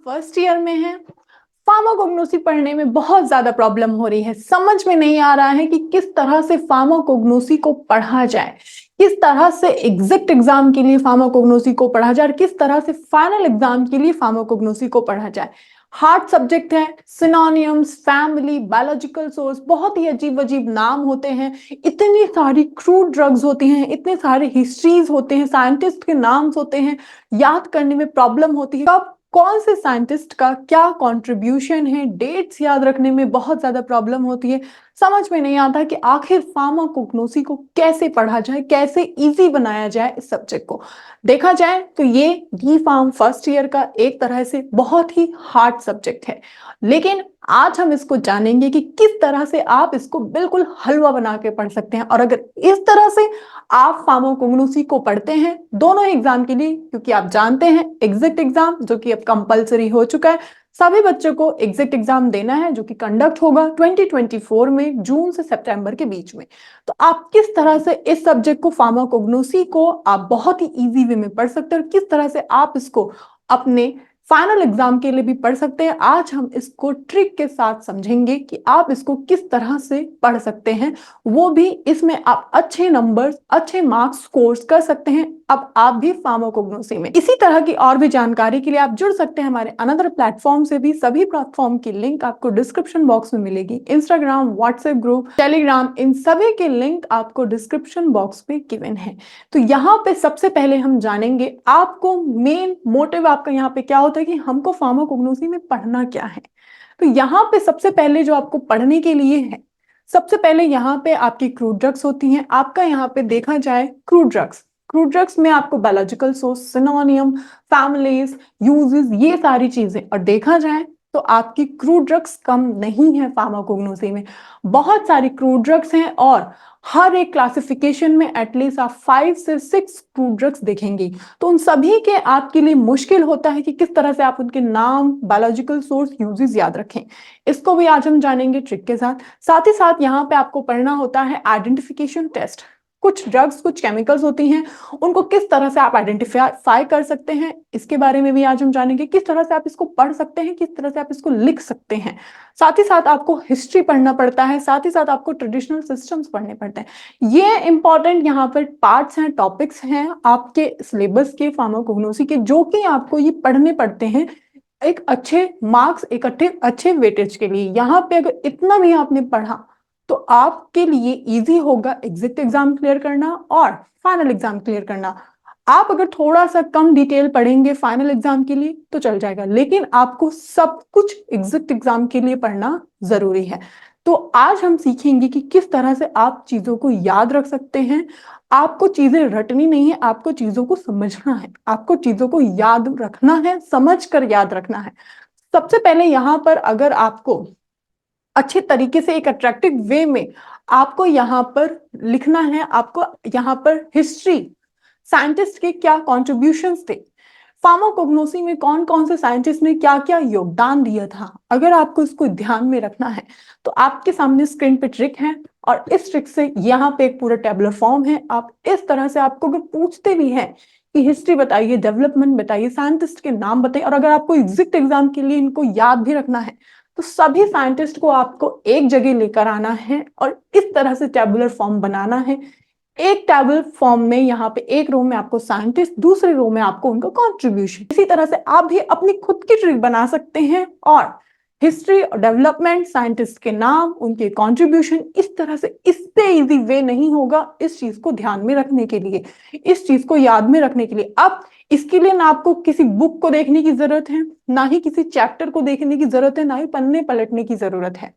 First year में हैं, pharmacognosy पढ़ने में बहुत ज्यादा प्रॉब्लम हो रही है। समझ में नहीं आ रहा है कि किस तरह से फार्माकोग्नोसी को पढ़ा जाए, किस तरह से एग्जिट एग्जाम के लिए फार्माकोग्नोसी को पढ़ा जाए और किस तरह से फाइनल एग्जाम के लिए फार्माकोग्नोसी को पढ़ा जाए। हार्ड सब्जेक्ट है, सिनोनियम्स, फैमिली, बायोलॉजिकल सोर्स, बहुत ही अजीब अजीब नाम होते हैं, इतनी सारी क्रूड ड्रग्स होती हैं, इतने सारे हिस्ट्रीज होते हैं, साइंटिस्ट के नाम्स होते हैं, याद करने में प्रॉब्लम होती है। कब कौन से साइंटिस्ट का क्या कंट्रीब्यूशन है, डेट्स याद रखने में बहुत ज्यादा प्रॉब्लम होती है। समझ में नहीं आता कि आखिर फार्माकोग्नोसी को कैसे पढ़ा जाए, कैसे इजी बनाया जाए। इस सब्जेक्ट को देखा जाए तो ये डी फार्म फर्स्ट ईयर का एक तरह से बहुत ही हार्ड सब्जेक्ट है, लेकिन आज हम इसको जानेंगे कि किस तरह से आप इसको बिल्कुल हलवा बना के पढ़ सकते हैं। और अगर इस तरह से आप फार्माकोग्नोसी को पढ़ते हैं दोनों एग्जाम के लिए, क्योंकि आप जानते हैं एग्जिट एग्जाम जो कि अब कंपलसरी हो चुका है, सभी बच्चों को एग्जिट एग्जाम देना है जो कि कंडक्ट होगा 2024 में, जून से सितंबर के बीच में। तो आप किस तरह से इस सब्जेक्ट को, फार्माकोग्नोसी को, आप बहुत ही इजी वे में पढ़ सकते हैं और किस तरह से आप इसको अपने फाइनल एग्जाम के लिए भी पढ़ सकते हैं, आज हम इसको ट्रिक के साथ समझेंगे कि आप इसको किस तरह से पढ़ सकते हैं। वो भी इसमें आप अच्छे नंबर्स, अच्छे मार्क्स स्कोर कर सकते हैं अब आप भी फार्माकोग्नोसी में। इसी तरह की और भी जानकारी के लिए आप जुड़ सकते हैं हमारे अनदर प्लेटफॉर्म से भी। सभी प्लेटफॉर्म की लिंक आपको डिस्क्रिप्शन बॉक्स में मिलेगी। इंस्टाग्राम, व्हाट्सएप ग्रुप, टेलीग्राम, इन सभी के लिंक आपको डिस्क्रिप्शन बॉक्स में गिवन है। तो यहाँ पे सबसे पहले हम जानेंगे आपको मेन मोटिव आपका यहाँ पे क्या होता है कि हमको फार्माकोग्नोसी में पढ़ना क्या है। तो यहाँ पे सबसे पहले जो आपको पढ़ने के लिए है, सबसे पहले यहाँ पे आपकी क्रूड ड्रग्स होती हैं। आपका यहाँ पे देखा जाए क्रूड ड्रग्स में आपको बायोलॉजिकल सोर्स, सिनोनियम, फैमिलीज, यूजेस, ये सारी चीजें, और देखा जाए तो आपकी क्रूड ड्रग्स कम नहीं है फार्माकोग्नोसी में, बहुत सारी क्रूड ड्रग्स हैं और हर एक क्लासिफिकेशन में एटलीस्ट आप 5 से 6 क्रूड ड्रग्स देखेंगे। तो उन सभी के आपके लिए मुश्किल होता है कि किस तरह से आप उनके नाम, बायोलॉजिकल सोर्स, यूजेस याद रखें। इसको भी आज हम जानेंगे ट्रिक के साथ। साथ ही साथ यहाँ पे आपको पढ़ना होता है आइडेंटिफिकेशन टेस्ट। कुछ ड्रग्स, कुछ केमिकल्स होती हैं, उनको किस तरह से आप आइडेंटिफाई कर सकते हैं, इसके बारे में भी आज हम जानेंगे। किस तरह से आप इसको पढ़ सकते हैं, किस तरह से आप इसको लिख सकते हैं। साथ ही साथ आपको हिस्ट्री पढ़ना पड़ता है, साथ ही साथ आपको ट्रेडिशनल सिस्टम्स पढ़ने पड़ते हैं। ये इंपॉर्टेंट यहाँ पर पार्ट्स हैं, टॉपिक्स हैं आपके सिलेबस के फार्माकोग्नोसी के, जो कि आपको ये पढ़ने पड़ते हैं एक अच्छे मार्क्स, एक अच्छे वेटेज के लिए। यहाँ पे अगर इतना भी आपने पढ़ा तो आपके लिए इजी होगा एग्जिट एग्जाम क्लियर करना और फाइनल एग्जाम क्लियर करना। आप अगर थोड़ा सा कम डिटेल पढ़ेंगे फाइनल एग्जाम के लिए तो चल जाएगा, लेकिन आपको सब कुछ एग्जिट एग्जाम के लिए पढ़ना जरूरी है। तो आज हम सीखेंगे कि किस तरह से आप चीजों को याद रख सकते हैं। आपको चीजें रटनी नहीं है, आपको चीजों को समझना है, आपको चीजों को याद रखना है, समझ कर याद रखना है। सबसे पहले यहाँ पर अगर आपको अच्छे तरीके से एक अट्रैक्टिव वे में आपको यहाँ पर लिखना है, आपको यहाँ पर हिस्ट्री, साइंटिस्ट के क्या कॉन्ट्रीब्यूशंस थे, फार्माकोग्नोसी में कौन कौन से साइंटिस्ट ने क्या क्या योगदान दिया था, अगर आपको इसको ध्यान में रखना है तो आपके सामने स्क्रीन पे ट्रिक है। और इस ट्रिक से यहाँ पे एक पूरा टेबलर फॉर्म है। आप इस तरह से, आपको अगर पूछते भी हैं कि हिस्ट्री बताइए, डेवलपमेंट बताइए, साइंटिस्ट के नाम बताइए, और अगर आपको एग्जिट एग्जाम के लिए इनको याद भी रखना है तो सभी साइंटिस्ट को आपको एक जगह लेकर आना है और इस तरह से टेबुलर फॉर्म बनाना है। एक टेबल फॉर्म में यहाँ पे एक रो में आपको साइंटिस्ट, दूसरे रो में आपको उनका कंट्रीब्यूशन। इसी तरह से आप भी अपनी खुद की ट्रिक बना सकते हैं और हिस्ट्री और डेवलपमेंट, साइंटिस्ट के नाम, उनके कंट्रीब्यूशन, इस तरह से, इससे इजी वे नहीं होगा इस चीज को ध्यान में रखने के लिए, इस चीज को याद में रखने के लिए। अब इसके लिए ना आपको किसी बुक को देखने की जरूरत है, ना ही किसी चैप्टर को देखने की जरूरत है, ना ही पन्ने पलटने की जरूरत है,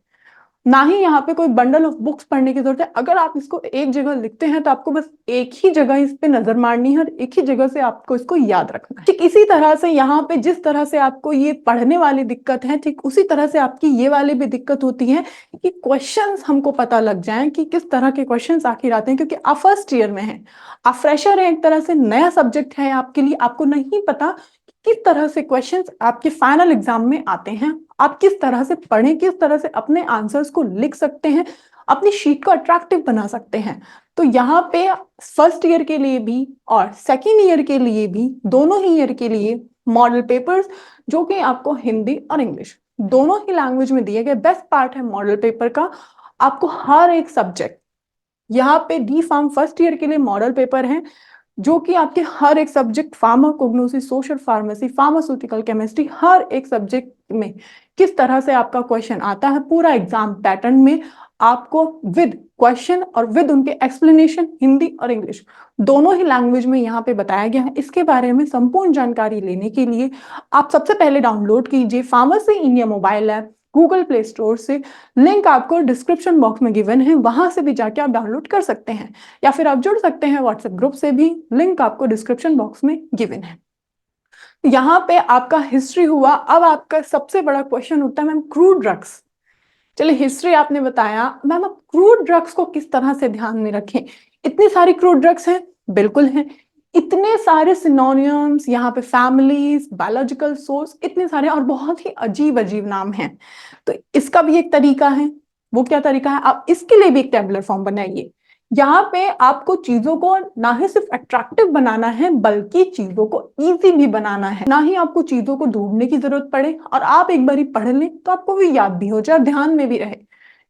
ना ही यहाँ पे कोई बंडल ऑफ बुक्स पढ़ने की जरूरत है। अगर आप इसको एक जगह लिखते हैं तो आपको बस एक ही जगह इस पे नजर मारनी है और एक ही जगह से आपको इसको याद रखना है। ठीक इसी तरह से यहाँ पे जिस तरह से आपको ये पढ़ने वाली दिक्कत है, ठीक उसी तरह से आपकी ये वाली भी दिक्कत होती है कि क्वेश्चंस हमको पता लग जाए कि किस तरह के क्वेश्चंस आखिर आते हैं, क्योंकि आप फर्स्ट ईयर में हैं, आप फ्रेशर हैं, एक तरह से नया सब्जेक्ट है आपके लिए। आपको नहीं पता किस तरह से क्वेश्चंस आपके फाइनल एग्जाम में आते हैं, आप किस तरह से पढ़ें, किस तरह से अपने आंसर्स को लिख सकते हैं, अपनी शीट को अट्रैक्टिव बना सकते हैं। तो यहाँ पे फर्स्ट ईयर के लिए भी और सेकेंड ईयर के लिए भी, दोनों ही ईयर के लिए मॉडल पेपर्स जो कि आपको हिंदी और इंग्लिश दोनों ही लैंग्वेज में दिए गए। बेस्ट पार्ट है मॉडल पेपर का, आपको हर एक सब्जेक्ट यहाँ पे डी फार्म फर्स्ट ईयर के लिए मॉडल पेपर है जो कि आपके हर एक subject pharmacognosy, social pharmacy, pharmaceutical chemistry, हर एक सब्जेक्ट में किस तरह से आपका क्वेश्चन आता है पूरा एग्जाम पैटर्न में आपको विद क्वेश्चन और विद उनके एक्सप्लेनेशन हिंदी और इंग्लिश दोनों ही लैंग्वेज में यहाँ पे बताया गया है। इसके बारे में संपूर्ण जानकारी लेने के लिए आप सबसे पहले डाउनलोड कीजिए pharmacy India mobile app Google play store से। लिंक आपको डिस्क्रिप्शन बॉक्स में गिवन है, वहां से भी जाके आप डाउनलोड कर सकते हैं या फिर आप जुड़ सकते हैं व्हाट्सएप ग्रुप से भी, लिंक आपको डिस्क्रिप्शन बॉक्स में गिवन है। यहाँ पे आपका हिस्ट्री हुआ। अब आपका सबसे बड़ा क्वेश्चन उठता है मैम क्रूड ड्रग्स। चलिए हिस्ट्री आपने बताया, मैम अब क्रूड ड्रग्स को किस तरह से ध्यान में रखें। इतनी सारी क्रूड ड्रग्स हैं, बिल्कुल हैं। इतने सारे सिनोनिम्स यहाँ पे, फैमिलीज, बायोलॉजिकल सोर्स, इतने सारे और बहुत ही अजीब अजीब नाम हैं। तो इसका भी एक तरीका है। वो क्या तरीका है, आप इसके लिए भी एक टेबुलर फॉर्म बनाइए। यहाँ पे आपको चीजों को ना ही सिर्फ अट्रैक्टिव बनाना है बल्कि चीजों को इजी भी बनाना है, ना ही आपको चीजों को ढूंढने की जरूरत पड़े और आप एक बार पढ़ लें तो आपको भी याद भी हो जाए, ध्यान में भी रहे।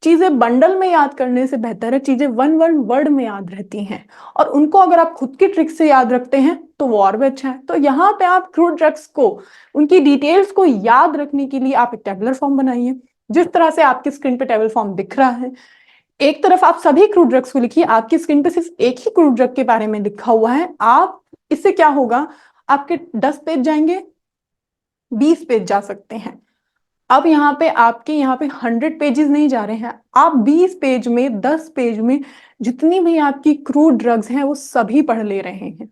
चीजें बंडल में याद करने से बेहतर है चीजें वन वन वर्ड में याद रहती हैं, और उनको अगर आप खुद की ट्रिक से याद रखते हैं तो वो और भी अच्छा है। तो यहाँ पे आप क्रूड ड्रग्स को, उनकी डिटेल्स को याद रखने के लिए आप एक टेबुलर फॉर्म बनाइए जिस तरह से आपकी स्क्रीन पे टेबल फॉर्म दिख रहा है। एक तरफ आप सभी क्रूड ड्रग्स को लिखिए, आपकी स्क्रीन पे सिर्फ एक ही क्रूड ड्रग के बारे में लिखा हुआ है। आप इससे क्या होगा, आपके 10 पेज जाएंगे, 20 पेज जा सकते हैं। अब यहाँ पे आपके यहाँ पे 100 पेजेस नहीं जा रहे हैं, आप 20 पेज में, 10 पेज में जितनी भी आपकी क्रूड ड्रग्स हैं वो सभी पढ़ ले रहे हैं।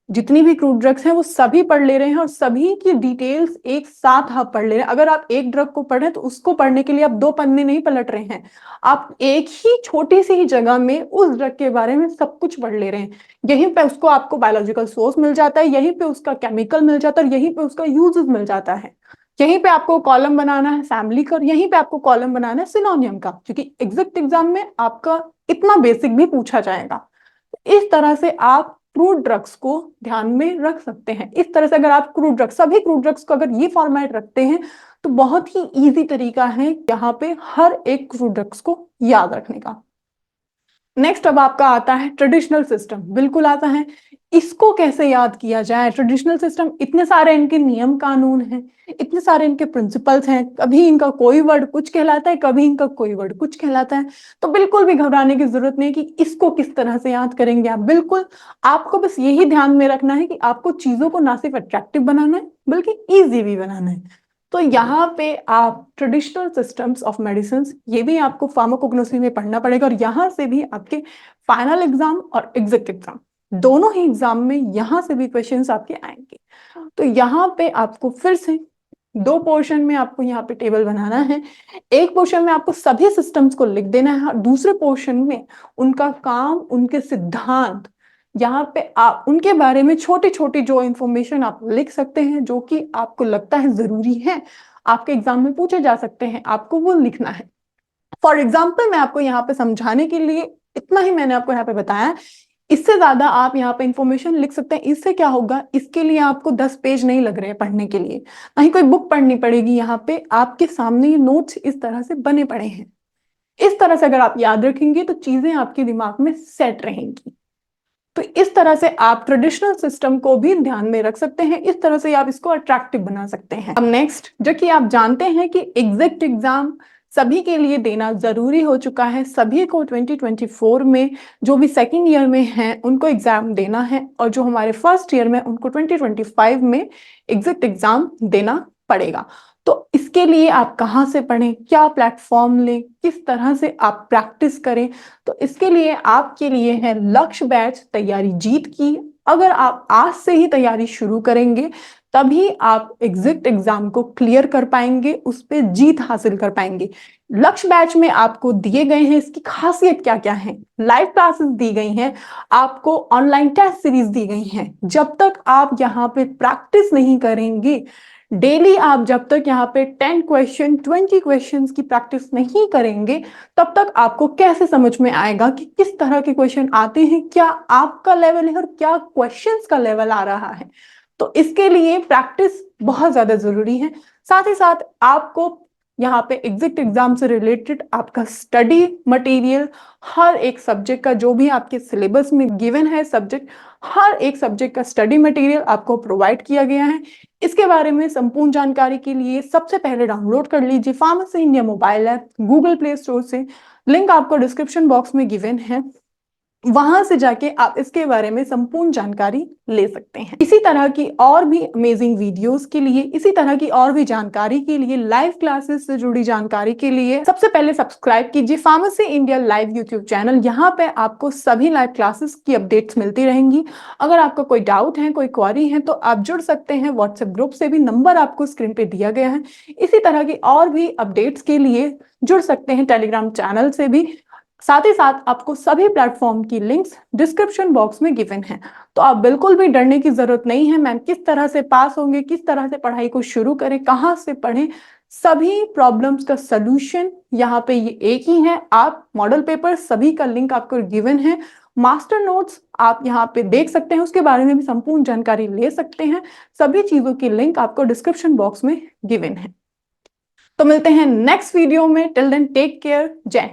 जितनी भी क्रूड ड्रग्स हैं वो सभी पढ़ ले रहे हैं और सभी की डिटेल्स एक साथ आप पढ़ ले रहे हैं। अगर आप एक ड्रग को पढ़े तो उसको पढ़ने के लिए आप 2 पन्ने नहीं पलट रहे हैं, आप एक ही छोटी सी ही जगह में उस ड्रग के बारे में सब कुछ पढ़ ले रहे हैं। यहीं पे उसको आपको बायोलॉजिकल सोर्स मिल जाता है, यहीं पे उसका केमिकल मिल जाता है और यहीं पे उसका यूजेस मिल जाता है। यहीं पे आपको कॉलम बनाना है फैमिली का और यहीं पे आपको कॉलम बनाना है सिनोनियम का, क्योंकि एग्जैक्ट एग्जाम में आपका इतना बेसिक भी पूछा जाएगा। इस तरह से आप क्रूड ड्रग्स को ध्यान में रख सकते हैं। इस तरह से अगर आप क्रूड ड्रग्स, सभी क्रूड ड्रग्स को अगर ये फॉर्मेट रखते हैं तो बहुत ही इजी तरीका है यहाँ पे हर एक क्रूड ड्रग्स को याद रखने का। नेक्स्ट अब आपका आता है ट्रेडिशनल सिस्टम। बिल्कुल आता है, इसको कैसे याद किया जाए। ट्रेडिशनल सिस्टम, इतने सारे इनके नियम कानून हैं, इतने सारे इनके प्रिंसिपल्स हैं, कभी इनका कोई वर्ड कुछ कहलाता है, कभी इनका कोई वर्ड कुछ कहलाता है। तो बिल्कुल भी घबराने की जरूरत नहीं कि इसको किस तरह से याद करेंगे आप। बिल्कुल आपको बस यही ध्यान में रखना है कि आपको चीजों को ना सिर्फ अट्रैक्टिव बनाना है बल्कि ईजी भी बनाना है। तो यहाँ पे आप ट्रेडिशनल सिस्टम्स ऑफ मेडिसिन, ये भी आपको फार्माकोग्नोसी में पढ़ना पड़ेगा और यहाँ से भी आपके फाइनल एग्जाम और एग्जैक्ट एग्जाम दोनों ही एग्जाम में यहाँ से भी क्वेश्चंस आपके आएंगे। तो यहाँ पे आपको फिर से 2 पोर्शन में आपको यहाँ पे टेबल बनाना है। एक पोर्शन में आपको सभी सिस्टम्स को लिख देना है और दूसरे पोर्शन में उनका काम, उनके सिद्धांत, यहाँ पे आप उनके बारे में छोटी छोटी जो इंफॉर्मेशन आप लिख सकते हैं जो कि आपको लगता है जरूरी है, आपके एग्जाम में पूछे जा सकते हैं, आपको वो लिखना है। फॉर एग्जाम्पल मैं आपको यहाँ पे समझाने के लिए इतना ही मैंने आपको यहाँ पे बताया, इससे ज्यादा आप यहाँ पे इंफॉर्मेशन लिख सकते हैं। इससे क्या होगा, इसके लिए आपको 10 पेज नहीं लग रहे हैं पढ़ने के लिए, ना ही कोई बुक पढ़नी पड़ेगी। यहाँ पे आपके सामने ये नोट्स इस तरह से बने पड़े हैं। इस तरह से अगर आप याद रखेंगे तो चीजें आपके दिमाग में सेट रहेंगी। तो इस तरह से आप ट्रेडिशनल सिस्टम को भी ध्यान में रख सकते हैं, इस तरह से आप इसको अट्रैक्टिव बना सकते हैं। अब नेक्स्ट, जो कि आप जानते हैं कि एग्जैक्ट एग्जाम सभी के लिए देना जरूरी हो चुका है। सभी को 2024 में, जो भी सेकेंड ईयर में हैं उनको एग्जाम देना है और जो हमारे फर्स्ट ईयर में उनको 2025 में एग्जैक्ट एग्जाम देना पड़ेगा। तो इसके लिए आप कहाँ से पढ़ें, क्या प्लेटफॉर्म लें, किस तरह से आप प्रैक्टिस करें, तो इसके लिए आपके लिए है लक्ष्य बैच तैयारी जीत की। अगर आप आज से ही तैयारी शुरू करेंगे तभी आप एग्जैक्ट एग्जाम को क्लियर कर पाएंगे, उस पर जीत हासिल कर पाएंगे। लक्ष्य बैच में आपको दिए गए हैं, इसकी खासियत क्या क्या है, लाइव क्लासेस दी गई हैं, आपको ऑनलाइन टेस्ट सीरीज दी गई हैं। जब तक आप यहाँ पे प्रैक्टिस नहीं करेंगे डेली, आप जब तक यहाँ पे 10 क्वेश्चन 20 क्वेश्चंस की प्रैक्टिस नहीं करेंगे तब तक आपको कैसे समझ में आएगा कि किस तरह के क्वेश्चन आते हैं, क्या आपका लेवल है और क्या क्वेश्चंस का लेवल आ रहा है। तो इसके लिए प्रैक्टिस बहुत ज्यादा जरूरी है। साथ ही साथ आपको यहाँ पे एग्जिट एग्जाम से रिलेटेड आपका स्टडी मटेरियल, हर एक सब्जेक्ट का जो भी आपके सिलेबस में गिवन है सब्जेक्ट, हर एक सब्जेक्ट का स्टडी मटेरियल आपको प्रोवाइड किया गया है। इसके बारे में संपूर्ण जानकारी के लिए सबसे पहले डाउनलोड कर लीजिए pharmacy India mobile app Google play store से। लिंक आपको डिस्क्रिप्शन बॉक्स में गिवन है, वहां से जाके आप इसके बारे में संपूर्ण जानकारी ले सकते हैं। इसी तरह की और भी अमेजिंग वीडियोस के लिए, इसी तरह की और भी जानकारी के लिए, लाइव क्लासेस से जुड़ी जानकारी के लिए सबसे पहले सब्सक्राइब कीजिए pharmacy India live YouTube channel. यहाँ पे आपको सभी लाइव क्लासेस की अपडेट्स मिलती रहेंगी। अगर आपका कोई डाउट है, कोई क्वेरी है, तो आप जुड़ सकते हैं व्हाट्सएप ग्रुप से भी, नंबर आपको स्क्रीन पे दिया गया है। इसी तरह की और भी अपडेट्स के लिए जुड़ सकते हैं टेलीग्राम चैनल से भी। साथ ही साथ आपको सभी प्लेटफॉर्म की लिंक्स डिस्क्रिप्शन बॉक्स में गिवन है। तो आप बिल्कुल भी डरने की जरूरत नहीं है। मैम किस तरह से पास होंगे, किस तरह से पढ़ाई को शुरू करें, कहाँ से पढ़ें, सभी प्रॉब्लम्स का सलूशन यहाँ पे ये एक ही है। आप मॉडल पेपर सभी का लिंक आपको गिवन है, मास्टर नोट्स आप यहाँ पे देख सकते हैं, उसके बारे में भी संपूर्ण जानकारी ले सकते हैं। सभी चीजों की लिंक आपको डिस्क्रिप्शन बॉक्स में गिवन है। तो मिलते हैं नेक्स्ट वीडियो में। टिल देन टेक केयर, जय हिंद।